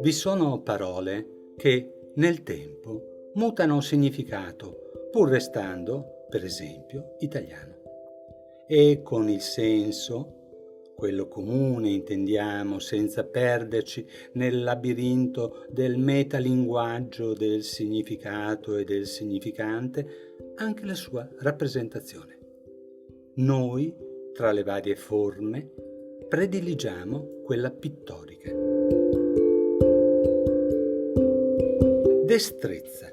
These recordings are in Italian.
Vi sono parole che nel tempo mutano significato, pur restando, per esempio, italiano. E con il senso, quello comune intendiamo, senza perderci nel labirinto del metalinguaggio del significato e del significante, anche la sua rappresentazione. Noi, tra le varie forme, prediligiamo quella pittorica. Destrezza.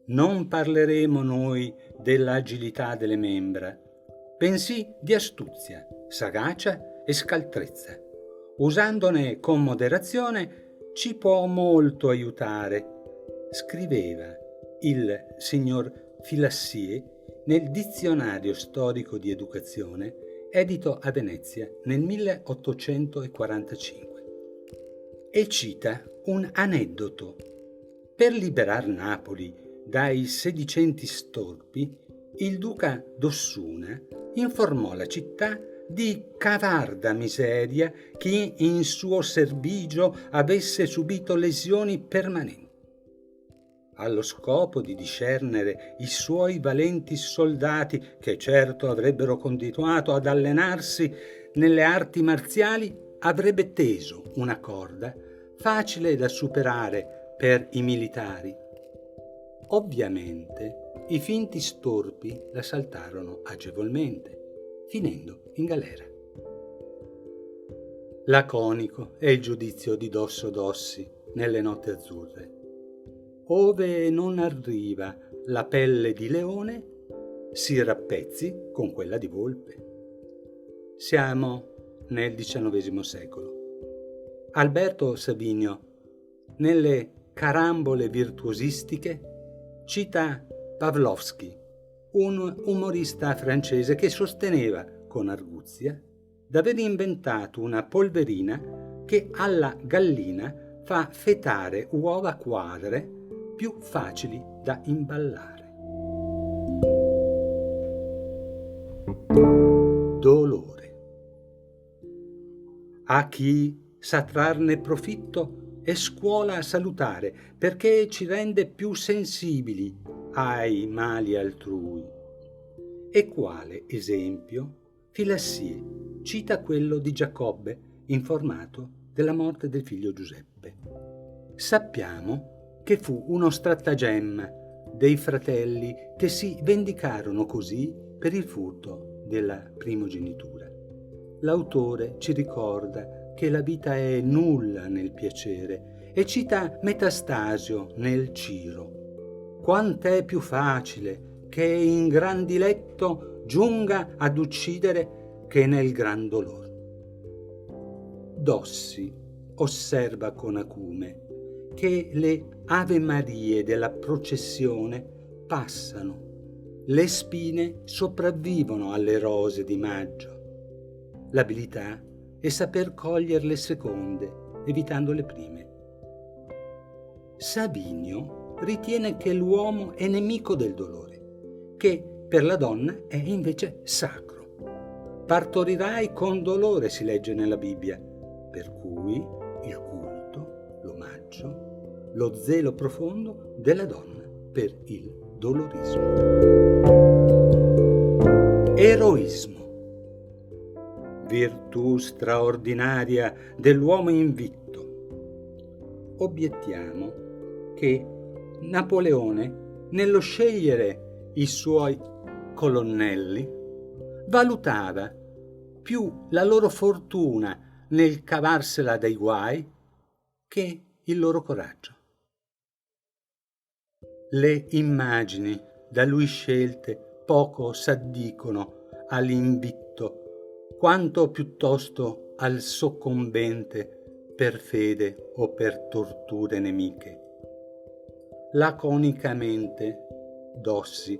Non parleremo noi dell'agilità delle membra, bensì di astuzia, sagacia e scaltrezza. Usandone con moderazione ci può molto aiutare, scriveva il signor Filassier nel Dizionario storico di educazione, edito a Venezia nel 1845. E cita un aneddoto. Per liberar Napoli dai sedicenti storpi, il duca d'Ossuna informò la città di cavar da miseria chi in suo servigio avesse subito lesioni permanenti. Allo scopo di discernere i suoi valenti soldati, che certo avrebbero continuato ad allenarsi nelle arti marziali, avrebbe teso una corda facile da superare per i militari. Ovviamente i finti storpi la saltarono agevolmente, finendo in galera. Laconico è il giudizio di Dosso Dossi nelle Note Azzurre. Ove non arriva la pelle di leone, si rappezzi con quella di volpe. Siamo nel XIX secolo. Alberto Savinio, nelle Carambole virtuosistiche, cita Pavlovsky, un umorista francese che sosteneva con arguzia d'aver inventato una polverina che alla gallina fa fetare uova quadre più facili da imballare. Dolore. A chi sa trarne profitto è scuola salutare, perché ci rende più sensibili ai mali altrui. E quale esempio? Filassier cita quello di Giacobbe, informato della morte del figlio Giuseppe. Sappiamo che fu uno stratagemma dei fratelli che si vendicarono così per il furto della primogenitura. L'autore ci ricorda che la vita è nulla nel piacere e cita Metastasio nel Ciro. Quant'è più facile che in gran diletto giunga ad uccidere che nel gran dolor. Dossi osserva con acume che le Ave Marie della processione passano, le spine sopravvivono alle rose di maggio. L'abilità è saper cogliere le seconde, evitando le prime. Savinio ritiene che l'uomo è nemico del dolore, che per la donna è invece sacro. Partorirai con dolore, si legge nella Bibbia, per cui il culto, l'omaggio, lo zelo profondo della donna per il dolorismo. Eroismo. Virtù straordinaria dell'uomo invitto. Obiettiamo che Napoleone, nello scegliere i suoi colonnelli, valutava più la loro fortuna nel cavarsela dai guai che il loro coraggio. Le immagini da lui scelte poco s'addicono all'invitto, quanto piuttosto al soccombente per fede o per torture nemiche. Laconicamente Dossi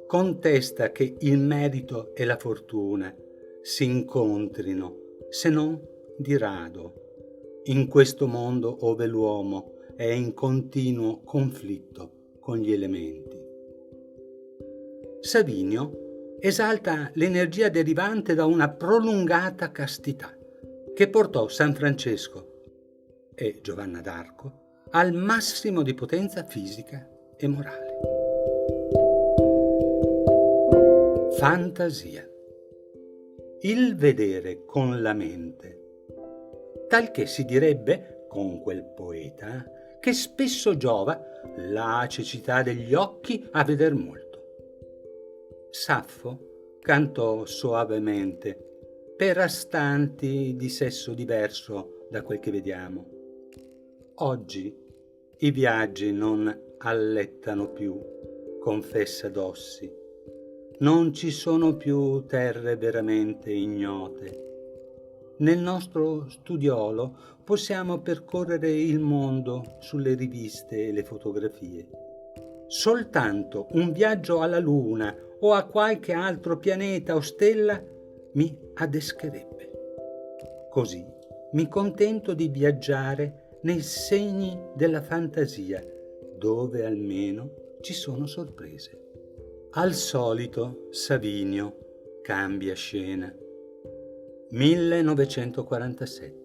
contesta che il merito e la fortuna si incontrino, se non di rado, in questo mondo ove l'uomo è in continuo conflitto con gli elementi. Savinio esalta l'energia derivante da una prolungata castità che portò San Francesco, e Giovanna d'Arco al massimo di potenza fisica e morale. Fantasia. Il vedere con la mente, talché si direbbe, con quel poeta, che spesso giova la cecità degli occhi a veder molto. Saffo cantò soavemente per astanti di sesso diverso da quel che vediamo. Oggi i viaggi non allettano più, confessa Dossi. Non ci sono più terre veramente ignote. Nel nostro studiolo possiamo percorrere il mondo sulle riviste e le fotografie. Soltanto un viaggio alla Luna o a qualche altro pianeta o stella mi adescherebbe. Così mi contento di viaggiare nei segni della fantasia, dove almeno ci sono sorprese. Al solito Savinio cambia scena. 1947.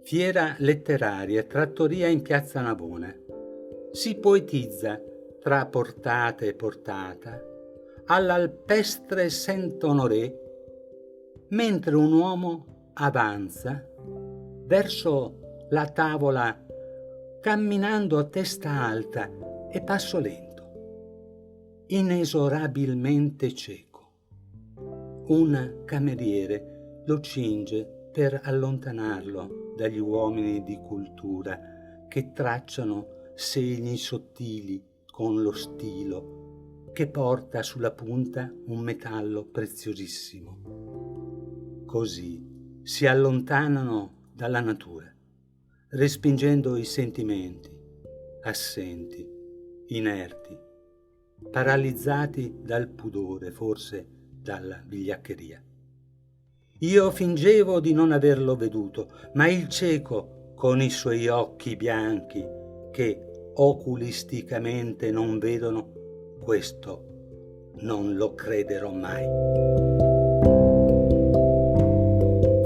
Fiera letteraria, trattoria in Piazza Navona. Si poetizza tra portata e portata all'alpestre Saint-Honoré, mentre un uomo avanza verso la tavola camminando a testa alta e passo lento, inesorabilmente cieco. Un cameriere lo cinge per allontanarlo dagli uomini di cultura che tracciano segni sottili con lo stilo che porta sulla punta un metallo preziosissimo. Così si allontanano dalla natura, respingendo i sentimenti, assenti, inerti, paralizzati dal pudore, forse dalla vigliaccheria. Io fingevo di non averlo veduto, ma il cieco, con i suoi occhi bianchi, che oculisticamente non vedono, questo non lo crederò mai.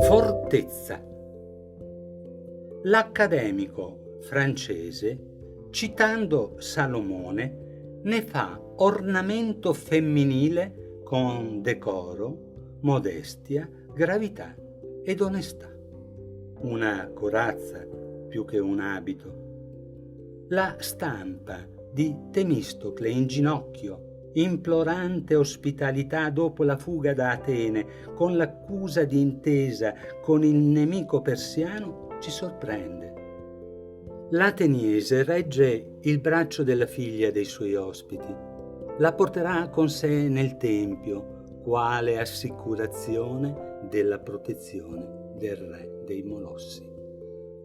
Fortezza. L'accademico francese, citando Salomone, ne fa ornamento femminile con decoro, modestia, gravità ed onestà. Una corazza più che un abito. La stampa di Temistocle in ginocchio, implorante ospitalità dopo la fuga da Atene, con l'accusa di intesa con il nemico persiano, ci sorprende. L'ateniese regge il braccio della figlia dei suoi ospiti. La porterà con sé nel tempio, quale assicurazione della protezione del re dei Molossi.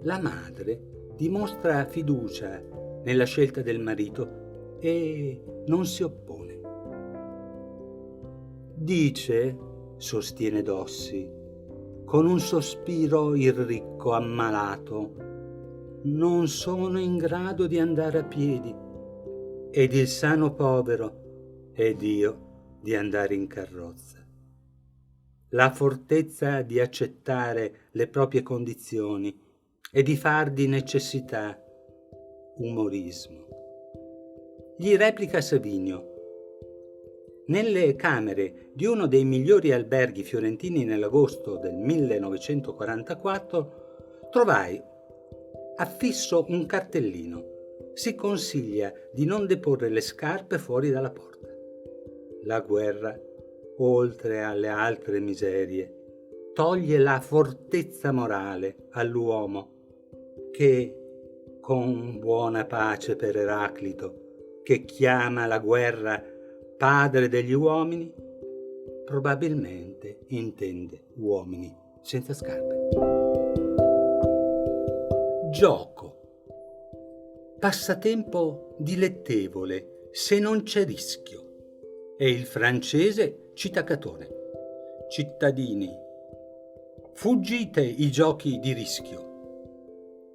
La madre dimostra fiducia nella scelta del marito e non si oppone. Dice, sostiene Dossi, con un sospiro il ricco ammalato, non sono in grado di andare a piedi, ed il sano povero ed io di andare in carrozza. La fortezza di accettare le proprie condizioni e di far di necessità umorismo. Gli replica Savinio. Nelle camere di uno dei migliori alberghi fiorentini nell'agosto del 1944 trovai affisso un cartellino. Si consiglia di non deporre le scarpe fuori dalla porta. La guerra, oltre alle altre miserie, toglie la fortezza morale all'uomo che, con buona pace per Eraclito, che chiama la guerra padre degli uomini, probabilmente intende uomini senza scarpe. Gioco. Passatempo dilettevole se non c'è rischio. E il francese cita Catone. Cittadini, fuggite i giochi di rischio.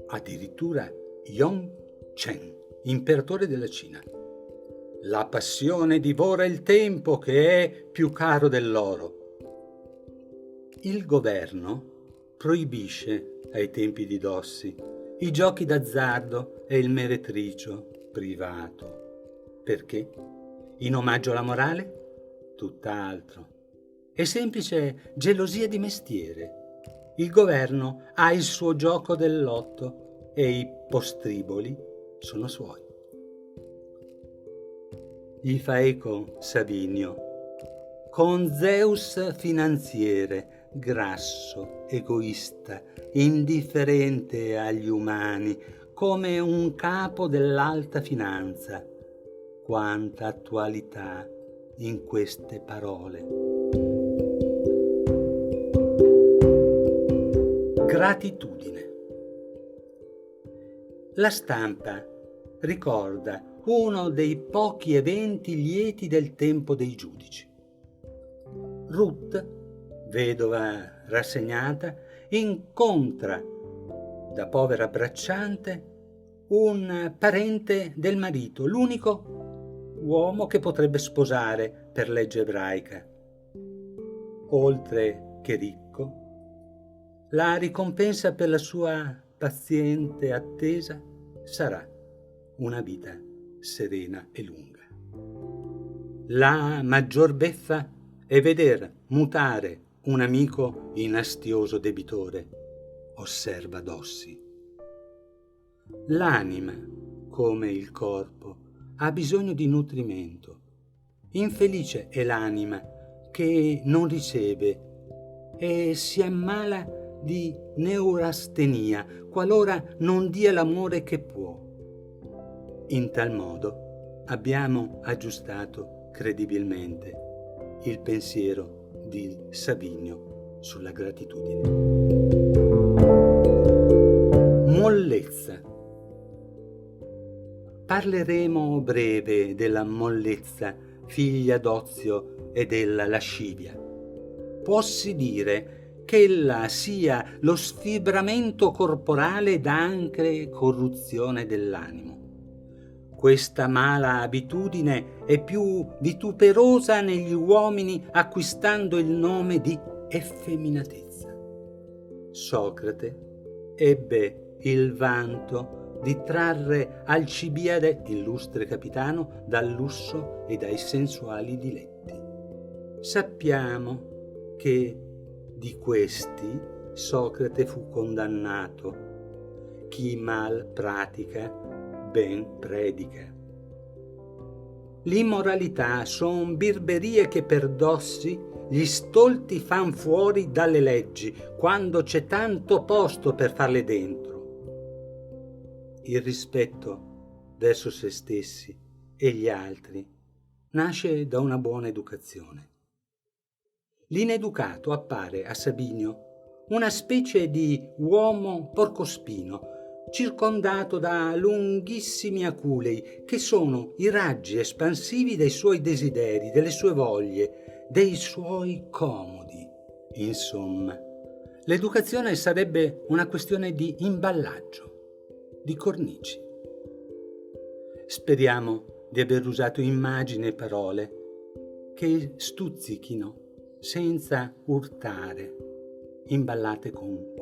Addirittura Yong Chen, imperatore della Cina. La passione divora il tempo che è più caro dell'oro. Il governo proibisce, ai tempi di Dossi, i giochi d'azzardo e il meretricio privato. Perché? In omaggio alla morale? Tutt'altro. È semplice gelosia di mestiere. Il governo ha il suo gioco del lotto e i postriboli sono suoi. Gli fa eco Savinio. Con Zeus finanziere, grasso, egoista, indifferente agli umani, come un capo dell'alta finanza. Quanta attualità in queste parole. Gratitudine. La stampa ricorda uno dei pochi eventi lieti del tempo dei giudici. Ruth, vedova rassegnata, incontra da povera bracciante un parente del marito, l'unico uomo che potrebbe sposare per legge ebraica. Oltre che ricco, la ricompensa per la sua paziente attesa sarà una vita serena e lunga. La maggior beffa è veder mutare un amico in astioso debitore, osserva Dossi. L'anima, come il corpo, ha bisogno di nutrimento. Infelice è l'anima che non riceve e si ammala di neurastenia qualora non dia l'amore che può. In tal modo abbiamo aggiustato credibilmente il pensiero di Savinio sulla gratitudine. Mollezza. Parleremo breve della mollezza, figlia d'ozio e della lascivia. Puossi dire che ella sia lo sfibramento corporale ed anche corruzione dell'animo. Questa mala abitudine è più vituperosa negli uomini, acquistando il nome di effeminatezza. Socrate ebbe il vanto di trarre Alcibiade, illustre capitano, dal lusso e dai sensuali diletti. Sappiamo che di questi Socrate fu condannato. Chi mal pratica, ben predica. L'immoralità son birberie che per Dossi gli stolti fan fuori dalle leggi, quando c'è tanto posto per farle dentro. Il rispetto verso se stessi e gli altri nasce da una buona educazione. L'ineducato appare a Savinio una specie di uomo porcospino, circondato da lunghissimi aculei che sono i raggi espansivi dei suoi desideri, delle sue voglie, dei suoi comodi. Insomma, l'educazione sarebbe una questione di imballaggio, di cornici. Speriamo di aver usato immagini e parole che stuzzichino senza urtare, imballate con